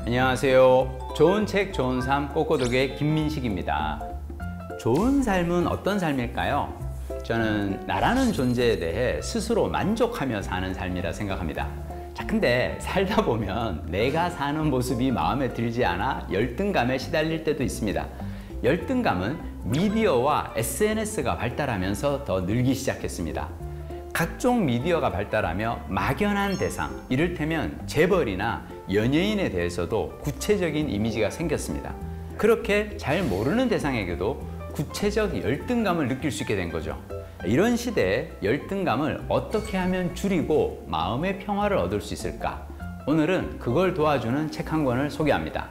안녕하세요. 좋은 책, 좋은 삶 꼬꼬독의 김민식입니다. 좋은 삶은 어떤 삶일까요? 저는 나라는 존재에 대해 스스로 만족하며 사는 삶이라 생각합니다. 자, 근데 살다 보면 내가 사는 모습이 마음에 들지 않아 열등감에 시달릴 때도 있습니다. 열등감은 미디어와 SNS가 발달하면서 더 늘기 시작했습니다. 각종 미디어가 발달하며 막연한 대상, 이를테면 재벌이나 연예인에 대해서도 구체적인 이미지가 생겼습니다. 그렇게 잘 모르는 대상에게도 구체적 열등감을 느낄 수 있게 된 거죠. 이런 시대에 열등감을 어떻게 하면 줄이고 마음의 평화를 얻을 수 있을까? 오늘은 그걸 도와주는 책 한 권을 소개합니다.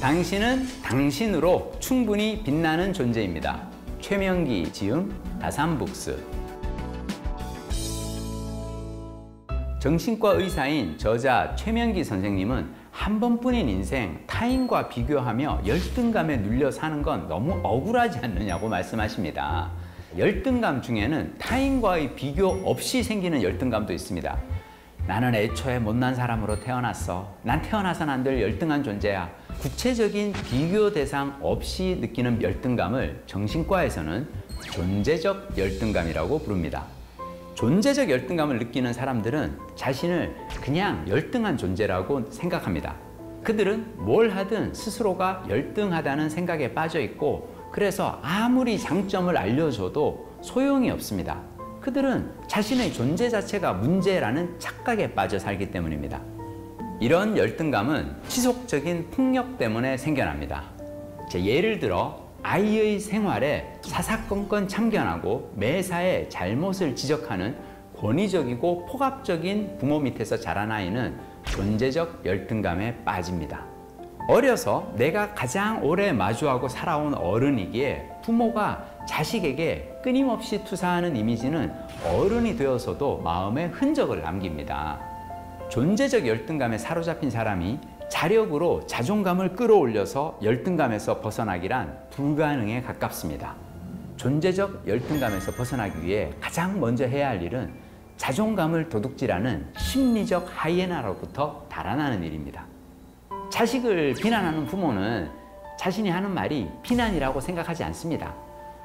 당신은 당신으로 충분히 빛나는 존재입니다. 최명기 지음, 다산북스. 정신과 의사인 저자 최명기 선생님은 한 번뿐인 인생 타인과 비교하며 열등감에 눌려 사는 건 너무 억울하지 않느냐고 말씀하십니다. 열등감 중에는 타인과의 비교 없이 생기는 열등감도 있습니다. 나는 애초에 못난 사람으로 태어났어. 난 태어나선 안 될 열등한 존재야. 구체적인 비교 대상 없이 느끼는 열등감을 정신과에서는 존재적 열등감이라고 부릅니다. 존재적 열등감을 느끼는 사람들은 자신을 그냥 열등한 존재라고 생각합니다. 그들은 뭘 하든 스스로가 열등하다는 생각에 빠져 있고, 그래서 아무리 장점을 알려줘도 소용이 없습니다. 그들은 자신의 존재 자체가 문제라는 착각에 빠져 살기 때문입니다. 이런 열등감은 지속적인 폭력 때문에 생겨납니다. 예를 들어 아이의 생활에 사사건건 참견하고 매사에 잘못을 지적하는 권위적이고 폭압적인 부모 밑에서 자란 아이는 존재적 열등감에 빠집니다. 어려서 내가 가장 오래 마주하고 살아온 어른이기에 부모가 자식에게 끊임없이 투사하는 이미지는 어른이 되어서도 마음에 흔적을 남깁니다. 존재적 열등감에 사로잡힌 사람이 자력으로 자존감을 끌어올려서 열등감에서 벗어나기란 불가능에 가깝습니다. 존재적 열등감에서 벗어나기 위해 가장 먼저 해야 할 일은 자존감을 도둑질하는 심리적 하이에나로부터 달아나는 일입니다. 자식을 비난하는 부모는 자신이 하는 말이 비난이라고 생각하지 않습니다.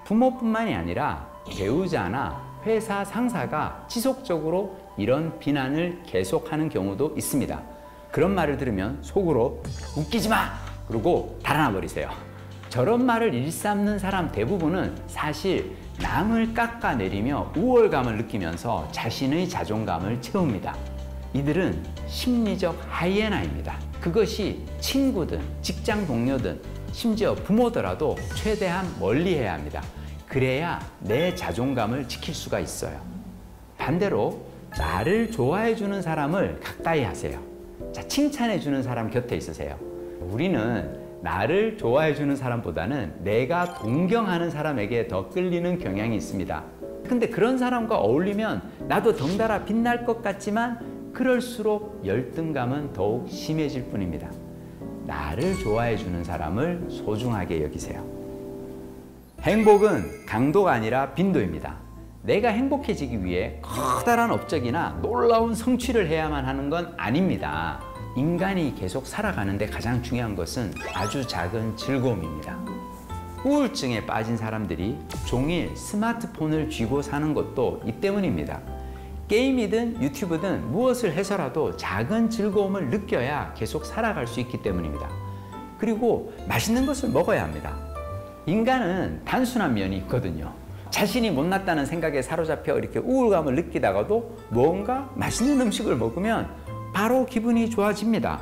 부모뿐만이 아니라 배우자나 회사 상사가 지속적으로 이런 비난을 계속하는 경우도 있습니다. 그런 말을 들으면 속으로 웃기지 마! 그러고 달아나 버리세요. 저런 말을 일삼는 사람 대부분은 사실 남을 깎아내리며 우월감을 느끼면서 자신의 자존감을 채웁니다. 이들은 심리적 하이에나입니다. 그것이 친구든 직장 동료든 심지어 부모더라도 최대한 멀리해야 합니다. 그래야 내 자존감을 지킬 수가 있어요. 반대로 나를 좋아해주는 사람을 가까이 하세요. 자, 칭찬해주는 사람 곁에 있으세요. 우리는 나를 좋아해주는 사람보다는 내가 동경하는 사람에게 더 끌리는 경향이 있습니다. 근데 그런 사람과 어울리면 나도 덩달아 빛날 것 같지만 그럴수록 열등감은 더욱 심해질 뿐입니다. 나를 좋아해주는 사람을 소중하게 여기세요. 행복은 강도가 아니라 빈도입니다. 내가 행복해지기 위해 커다란 업적이나 놀라운 성취를 해야만 하는 건 아닙니다. 인간이 계속 살아가는데 가장 중요한 것은 아주 작은 즐거움입니다. 우울증에 빠진 사람들이 종일 스마트폰을 쥐고 사는 것도 이 때문입니다. 게임이든 유튜브든 무엇을 해서라도 작은 즐거움을 느껴야 계속 살아갈 수 있기 때문입니다. 그리고 맛있는 것을 먹어야 합니다. 인간은 단순한 면이 있거든요. 자신이 못났다는 생각에 사로잡혀 이렇게 우울감을 느끼다가도 뭔가 맛있는 음식을 먹으면 바로 기분이 좋아집니다.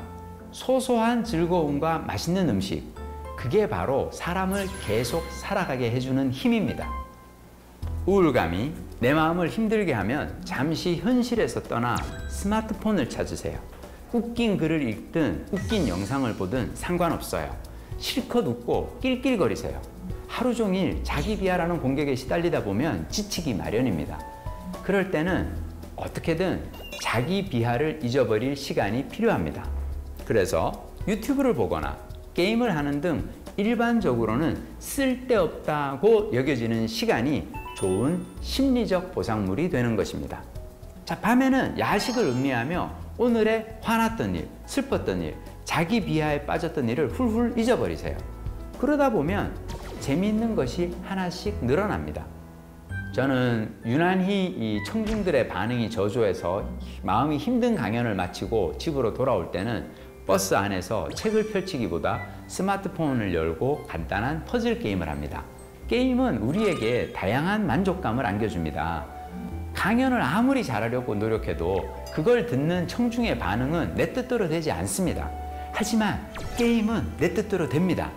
소소한 즐거움과 맛있는 음식, 그게 바로 사람을 계속 살아가게 해주는 힘입니다. 우울감이 내 마음을 힘들게 하면 잠시 현실에서 떠나 스마트폰을 찾으세요. 웃긴 글을 읽든 웃긴 영상을 보든 상관없어요. 실컷 웃고 낄낄거리세요. 하루 종일 자기 비하라는 공격에 시달리다 보면 지치기 마련입니다. 그럴 때는 어떻게든 자기 비하를 잊어버릴 시간이 필요합니다. 그래서 유튜브를 보거나 게임을 하는 등 일반적으로는 쓸데없다고 여겨지는 시간이 좋은 심리적 보상물이 되는 것입니다. 자, 밤에는 야식을 음미하며 오늘의 화났던 일, 슬펐던 일, 자기 비하에 빠졌던 일을 훌훌 잊어버리세요. 그러다 보면 재미있는 것이 하나씩 늘어납니다. 저는 유난히 이 청중들의 반응이 저조해서 마음이 힘든 강연을 마치고 집으로 돌아올 때는 버스 안에서 책을 펼치기보다 스마트폰을 열고 간단한 퍼즐 게임을 합니다. 게임은 우리에게 다양한 만족감을 안겨줍니다. 강연을 아무리 잘하려고 노력해도 그걸 듣는 청중의 반응은 내 뜻대로 되지 않습니다. 하지만 게임은 내 뜻대로 됩니다.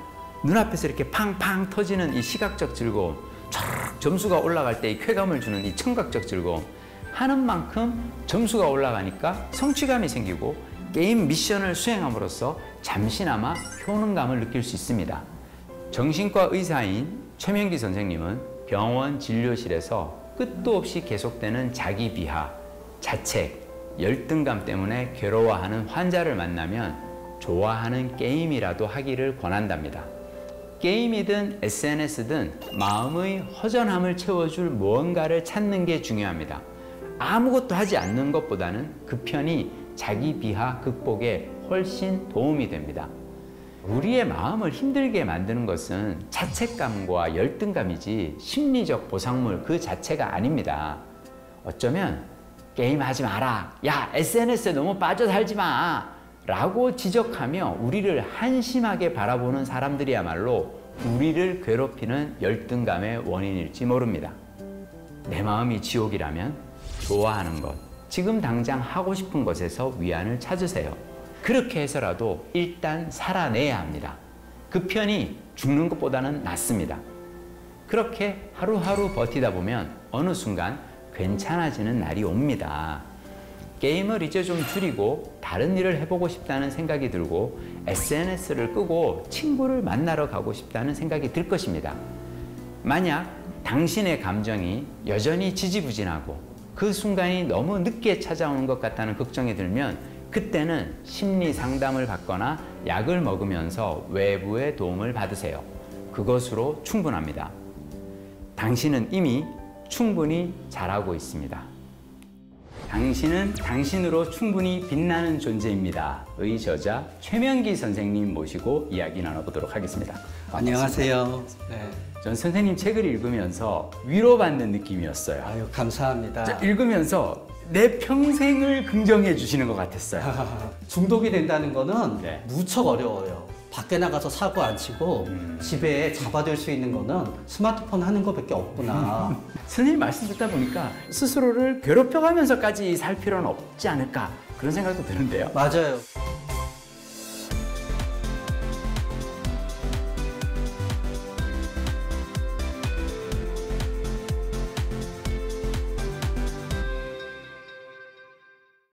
눈앞에서 이렇게 팡팡 터지는 이 시각적 즐거움, 촤 점수가 올라갈 때 이 쾌감을 주는 이 청각적 즐거움, 하는 만큼 점수가 올라가니까 성취감이 생기고 게임 미션을 수행함으로써 잠시나마 효능감을 느낄 수 있습니다. 정신과 의사인 최명기 선생님은 병원 진료실에서 끝도 없이 계속되는 자기 비하, 자책, 열등감 때문에 괴로워하는 환자를 만나면 좋아하는 게임이라도 하기를 권한답니다. 게임이든 SNS든 마음의 허전함을 채워줄 무언가를 찾는 게 중요합니다. 아무것도 하지 않는 것보다는 그 편이 자기 비하 극복에 훨씬 도움이 됩니다. 우리의 마음을 힘들게 만드는 것은 자책감과 열등감이지 심리적 보상물 그 자체가 아닙니다. 어쩌면 게임하지 마라, 야 SNS에 너무 빠져 살지 마 라고 지적하며 우리를 한심하게 바라보는 사람들이야말로 우리를 괴롭히는 열등감의 원인일지 모릅니다. 내 마음이 지옥이라면 좋아하는 것, 지금 당장 하고 싶은 것에서 위안을 찾으세요. 그렇게 해서라도 일단 살아내야 합니다. 그 편이 죽는 것보다는 낫습니다. 그렇게 하루하루 버티다 보면 어느 순간 괜찮아지는 날이 옵니다. 게임을 이제 좀 줄이고 다른 일을 해보고 싶다는 생각이 들고 SNS를 끄고 친구를 만나러 가고 싶다는 생각이 들 것입니다. 만약 당신의 감정이 여전히 지지부진하고 그 순간이 너무 늦게 찾아오는 것 같다는 걱정이 들면 그때는 심리 상담을 받거나 약을 먹으면서 외부의 도움을 받으세요. 그것으로 충분합니다. 당신은 이미 충분히 잘하고 있습니다. 당신은 당신으로 충분히 빛나는 존재입니다. 의 저자 최명기 선생님 모시고 이야기 나눠보도록 하겠습니다. 안녕하세요. 네. 전 선생님 책을 읽으면서 위로받는 느낌이었어요. 아유, 감사합니다. 읽으면서 내 평생을 긍정해 주시는 것 같았어요. 중독이 된다는 거는 네. 무척 어려워요. 밖에 나가서 사고 안 치고 집에 잡아둘 수 있는 거는 스마트폰 하는 거밖에 없구나. 선생님 말씀 듣다 보니까 스스로를 괴롭혀가면서까지 살 필요는 없지 않을까 그런 생각도 드는데요. 맞아요.